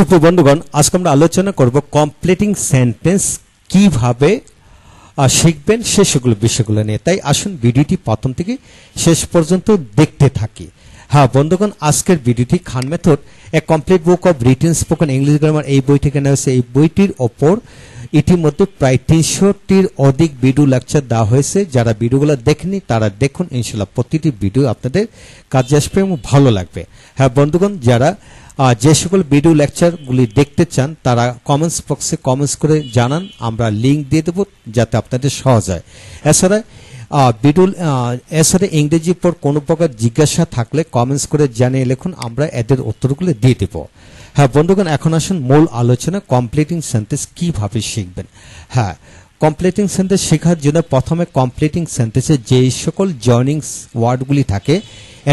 সুপ্রিয় বন্ধুগণ, আজকে আমরা আলোচনা করব কমপ্লিটিং সেন্টেন্স কিভাবে শিখবেন সে সকল বিষয়গুলো নিয়ে। তাই আসুন ভিডিওটি প্রথম থেকে শেষ পর্যন্ত দেখতে থাকি। হ্যাঁ বন্ধুগণ, আজকের ভিডিওটি Khan method a complete book of written spoken English grammar এই বই থেকে নেওয়া হয়েছে। এই বইটির ওপর ইতিমধ্যে প্রায় 300টির অধিক ভিডিও লেকচার দেওয়া হয়েছে। যারা ভিডিওগুলো দেখেনি তারা দেখুন, ইনশাল্লাহ প্রতিটি ভিডিও আপনাদের কাজে আসবে এবং ভালো লাগবে। হ্যাঁ বন্ধুগণ, যারা যে সকল ভিডিও লেকচারগুলি দেখতে চান তারা কমেন্টস বক্সে কমেন্টস করে জানান, আমরা লিঙ্ক দিয়ে দেবো যাতে আপনাদের সহজ হয়। এছাড়া ইংরেজির পর কোনো প্রকার জিজ্ঞাসা থাকলে কমেন্টস করে জানিয়ে লিখুন, আমরা এদের উত্তরগুলো দিয়ে দেব। হ্যাঁ বন্ধুগণ, এখন আসুন মূল আলোচনা, কমপ্লিটিং সেন্টেন্স কিভাবে শিখবেন। হ্যাঁ, কমপ্লিটিং সেন্টেন্স শেখার জন্য প্রথমে কমপ্লিটিং সেন্টেন্সে যে সকল জয়নিং ওয়ার্ডগুলি থাকে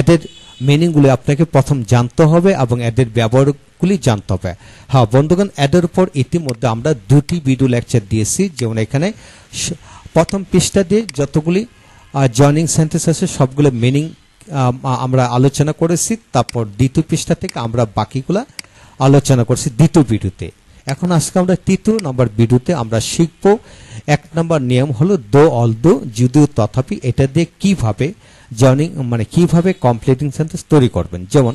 এদের মিনিংগুলি আপনাকে প্রথম জানতে হবে এবং এদের ব্যবহারগুলি জানতে হবে। হ্যাঁ বন্ধুগণ, এদের উপর ইতিমধ্যে আমরা দুটি ভিডিও লেকচার দিয়েছি। যেমন এখানে প্রথম পৃষ্ঠা দিয়ে যতগুলি জয়নিং সেন্টেন্স আছে সবগুলো মিনিং আমরা আলোচনা করেছি। তারপর দ্বিতীয় পৃষ্ঠা থেকে আমরা বাকিগুলা আলোচনা করছি দ্বিতীয় ভিডিওতে। এখন আজকে আমরা তৃতীয় নম্বর ভিডিওতে আমরা শিখব 1 নম্বর নিয়ম হলো দো অল দো, যদিও তথাপি। এটা দিয়ে কিভাবে জয়নিং কিভাবে কমপ্লিটিং সেন্টেন্স তৈরি করবেন। যেমন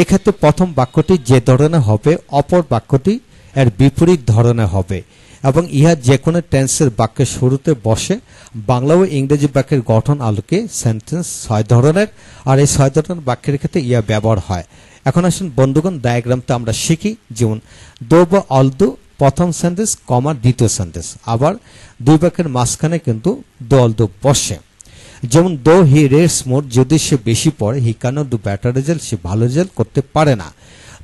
এক্ষেত্রে প্রথম বাক্যটি যে ধরনের হবে অপর বাক্যটি এর বিপরীত ধরনের হবে এবং ইহা যে কোনো টেন্সের বাক্যের শুরুতে বসে। বাংলা ও ইংরেজি বাক্যের গঠন আলোকে সেন্টেন্স 6 ধরনের, আর এই 6 ধরনের বাক্যের ক্ষেত্রে ইহা ব্যবহার হয়। এখন আসুন বন্ধুগণ, ডায়াগ্রামটা আমরা শিখি। যেমন দো বা অল দো প্রথম সেন্টেন্স, কমা দ্বিতীয় সেন্টেন্স, আবার দুই বাক্যের মাঝখানে কিন্তু দো অল দো বসে। যেমন দো হি রিডস মোর, যদি সে বেশি পড়ে, হি ক্যানট ডু বেটার রেজাল্ট, সে ভালো রেজাল্ট করতে পারে না।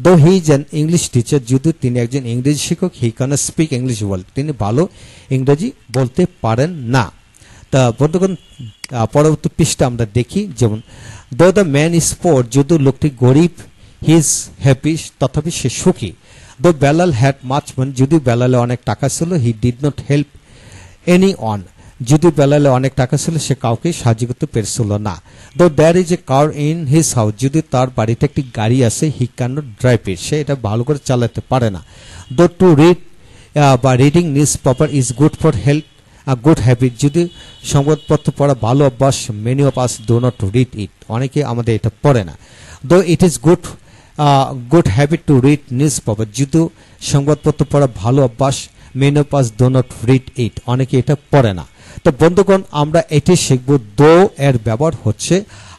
দো he is an English teacher, যদি তিনি একজন ইংরেজি শিক্ষক, হি ক্যানট স্পিক ইংলিশ ওয়েল, তিনি ভালো ইংরেজি বলতে পারেন না। তা বন্ধুগণ, পরবর্তী পৃষ্ঠা আমরা দেখি। যেমন দো দ্য ম্যান ইজ পোর, যদি লোকটি গরিব, হি ইজ হ্যাপি, তথাপি সে সুখী। দো বেলাল হ্যাড মাচ মানি, যদি বেলালে অনেক টাকা ছিল, he did not help any one, যদি বেলালে অনেক টাকা ছিল সে কাউকে সাহায্য করতে পেরেছিল না। Though there is a car in his house, যদি তার বাড়িতে একটি গাড়ি আছে, he can not drive it, সে এটা ভালো করে চালাতে পারে না। দো টু রিড বা reading newspaper is good for health, good habit, যদি সংবাদপত্র পড়া ভালো অভ্যাস, many of us do not read it, অনেকে আমাদের এটা পড়ে না। Though it is good habit to read newspaper, যদি সংবাদপত্র পড়া ভালো অভ্যাস, many of us do not read it, অনেকে এটা পড়ে না। তো বন্ধুগণ, আমরা এটি শিখব। দো এর ব্যবহার হচ্ছে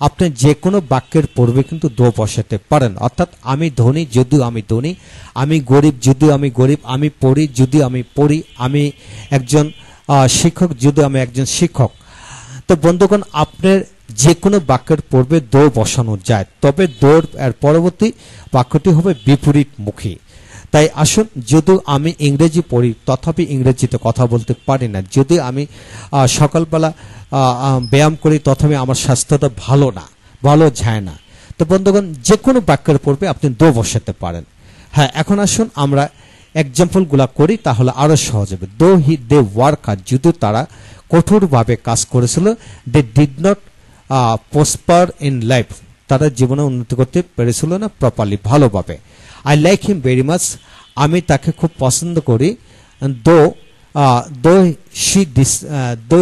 আপনি যে কোনো বাক্যের পূর্বে কিন্তু দো বসাতে পারেন। অর্থাৎ আমি ধনী, যদিও আমি ধনী, আমি গরিব, যদিও আমি গরিব, আমি পড়ি, যদি আমি পড়ি, আমি একজন শিক্ষক, যদি আমি একজন শিক্ষক। তো বন্ধুগণ, আপনার যে কোনো বাক্যের পূর্বে দো বসানো যায়, তবে দোর এর পরবর্তী বাক্যটি হবে বিপরীতমুখী। তাই আসুন, যদি আমি ইংরেজি পড়ি তথাপি ইংরেজিতে কথা বলতে পারি না, যদি আমি সকালবেলা ব্যায়াম করি তথাপি আমার স্বাস্থ্যটা ভালো যায় না। তো বন্ধুগণ, যে কোনো বাক্যের পূর্বে আপনি দো বসাতে পারেন। হ্যাঁ, এখন আসুন আমরা এক্সাম্পলগুলা করি, তাহলে আরো সহজ হবে। দো দে ওয়ার্ক হার্ড, যদি তারা কঠোরভাবে কাজ করেছিল, they did not prosper in life, তারা জীবনে উন্নতি করতে পেরেছিল না প্রপারলি, ভালোভাবে। I like him very much, আমি তাকে খুব পছন্দ করি। দো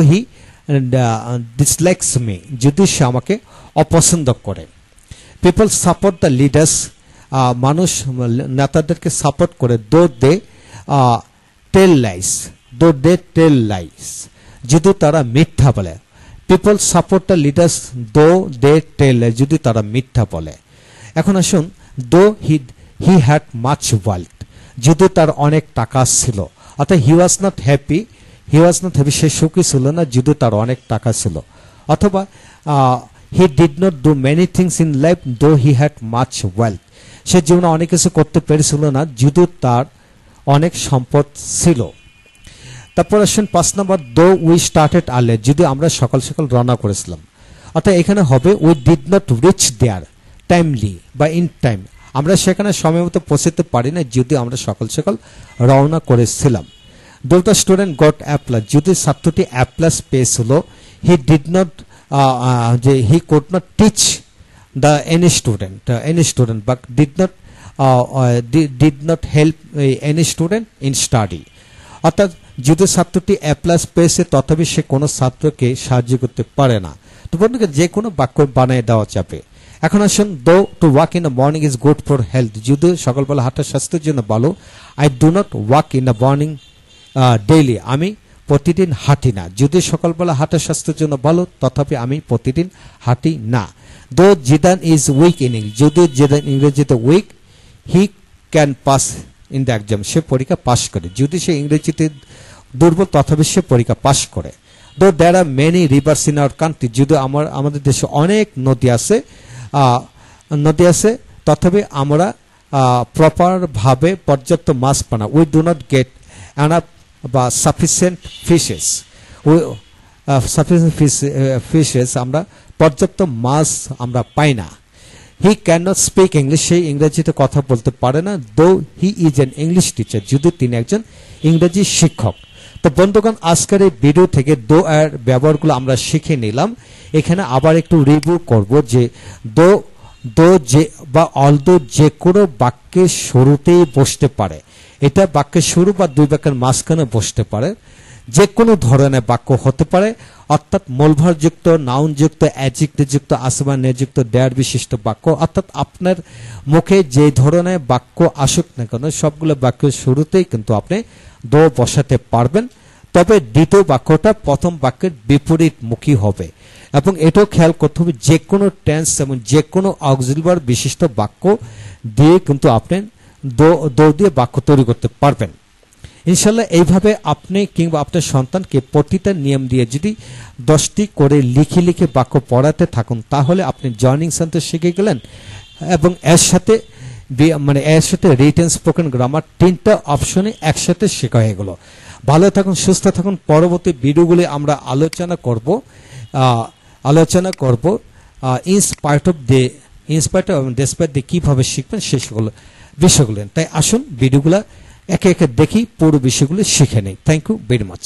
হি ডিসলাইকস মি, যদি সে আমাকে অপছন্দ করে। পিপল সাপোর্ট দ্য লিডার্স, মানুষ নেতাদেরকে সাপোর্ট করে। দো দে টেল লাইস, যদি তারা মিথ্যা বলে। পিপল সাপোর্ট দ্য লিডার্স দো দে টেল লাইস, যদি তারা মিথ্যা বলে। এখন আসুন, দো হি হ্যাড মাচ ওয়েলথ, যদি তার অনেক টাকা ছিল। অর্থাৎ হি ওয়াজ নট হ্যাপি, সে সুখী ছিল না, যদি তার অনেক টাকা ছিল। অথবা he did not do many things in life দো হি হ্যাড মাচ ওয়েলথ, সে জীবনে অনেক কিছু করতে পেরেছিল না, যদি তার অনেক সম্পদ ছিল। তারপর আসুন 5 নম্বর, দো উই স্টার্টেড আর্লি, যদি আমরা সকাল সকাল রওনা করেছিলাম। অর্থাৎ এখানে হবে we did not reach there timely বা ইন টাইম, আমরা সেখানে সময় মতো পৌঁছতে পারি না, যদি আমরা সকাল সকাল রওনা করেছিলাম। দো the student got a plus, যদি ছাত্রটি এ প্লাস পেয়েছিল, he did not he could not teach the any student but did not did not help any student in study. অর্থাৎ যদি ছাত্রটি এ প্লাস পেয়েছে তথাপি সে কোনো ছাত্রকে সাহায্য করতে পারে না। তো বন্ধুকে যে কোনো বাক্য বানিয়ে দেওয়া যাবে। এখন আসুন, দো to walk in the morning is good for health, যদি সকালবেলা হাঁটা স্বাস্থ্যের জন্য ভালো। I do not walk in the morning daily, আমি প্রতিদিন হাঁটি না। যদি সকালবেলা হাঁটা স্বাস্থ্যের জন্য ভালো তথাপি আমি প্রতিদিন হাঁটি না। Though Zidan is weak in English, যদি জিদান ইংরেজিতে weak, he can pass in the exam, সে পরীক্ষা পাস করে। যদি সে ইংরেজিতে দুর্বল তথাপি সে পরীক্ষা পাস করে। Though there are many rivers in our country, যদি আমাদের দেশে অনেক নদী আছে তথাপি আমরা প্রপারভাবে পর্যাপ্ত মাছ পাই না। We do not get enough বা সাফিসিয়েন্ট ফিশেস, আমরা পর্যাপ্ত মাছ আমরা পাই না। হি ক্যান নট স্পিক ইংলিশ, সেই ইংরেজিতে কথা বলতে পারে না। দো he is an English teacher, যদি তিনি একজন ইংরেজি শিক্ষক। তো বন্ধুগণ, আজকের এই ভিডিও থেকে দো এর ব্যবহারগুলো আমরা শিখে নিলাম। এখানে আবার একটু রিভিউ করব যে দো যে বা অলদো যে কোনো বাক্যের শুরুতেই বসতে পারে। এটা বাক্যের শুরু বা দুই বাক্যের মাঝখানে বসতে পারে। যে কোনো ধরনের বাক্য হতে পারে, অর্থাৎ মূলভারযুক্ত, নাউনযুক্ত, অ্যাডজেক্টিভযুক্ত, আসবাবযুক্ত, ডেয়ার বিশিষ্ট বাক্য, অর্থাৎ আপনার মুখে যে ধরনের বাক্য আসুক না কেন সবগুলো বাক্যের শুরুতেই কিন্তু আপনি দো বসাতে পারবেন। তবে দ্বিতীয় বাক্যটা প্রথম বাক্যের বিপরীতমুখী হবে। এবং এটাও খেয়াল করতে হবে যে কোনো টেন্স এবং যে কোনো অক্সিলারি বিশিষ্ট বাক্য দিয়ে কিন্তু আপনি দো দিয়ে বাক্য তৈরি করতে পারবেন। ইনশাল্লাহ এইভাবে আপনি কিংবা আপনার সন্তানকে প্রতিটা নিয়ম দিয়ে যদি 10টি করে লিখে বাক্য পড়াতে থাকুন তাহলে আপনি জয়নিং সেন্টেন্স শিখে গেলেন। এবং এর সাথে রিটেন, স্পোকেন, গ্রামার, 3টা অপশনে একসাথে শেখা হয়ে গেল। ভালো থাকুন, সুস্থ থাকুন। পরবর্তী ভিডিওগুলি আমরা আলোচনা করব ইনস্পাইট অফ এবং ডেসপাইট দিয়ে কীভাবে শিখবেন সেই সকল বিষয়গুলো। তাই আসুন ভিডিওগুলো একে একে দেখি, পুরো বিষয়গুলো শিখে নেই। Thank you very much.